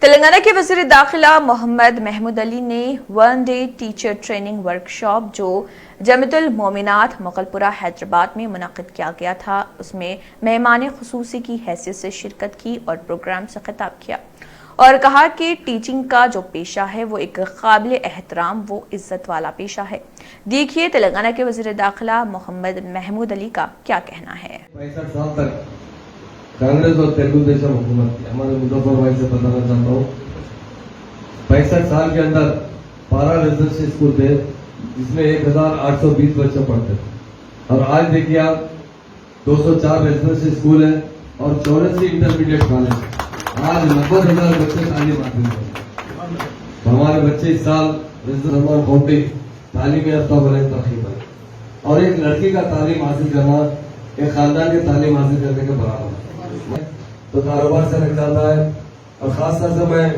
تلنگانہ کے وزیر داخلہ محمد محمود علی نے one day teacher training workshop جو جامعۃ المومنات مغل پورہ حیدرآباد میں منعقد کیا گیا تھا اس میں مہمان خصوصی کی حیثیت سے شرکت کی اور پروگرام سے خطاب کیا اور کہا کہ ٹیچنگ کا جو پیشہ ہے وہ ایک قابل احترام و عزت والا پیشہ ہے۔ دیکھیے تلنگانہ کے وزیر داخلہ محمد محمود علی کا کیا کہنا ہے۔ 65 سال تک کانگریس اور تیلگو دیشم حکومت کی، ہمارے مظفر بھائی سے بتانا چاہتا ہوں 65 سال کے اندر 12 ریزیڈنشل اسکول تھے جس میں 1820 بچے پڑھتے تھے، اور آج دیکھیے آپ 204 ریزیڈنشل اسکول ہیں اور 84 انٹرمیڈیٹ کالج، آج 90,000 بچے تعلیم حاصل کرتے۔ ہمارے بچے اس سال رحمان کوٹی تعلیمی یافتہ بنے ترقی پر، اور ایک لڑکی کا تعلیم حاصل کرنا ایک خاندان کی تعلیم حاصل کرنے کے برابر ہے۔ تو کاروبار سے لگ جاتا ہے، اور خاص طور سے میں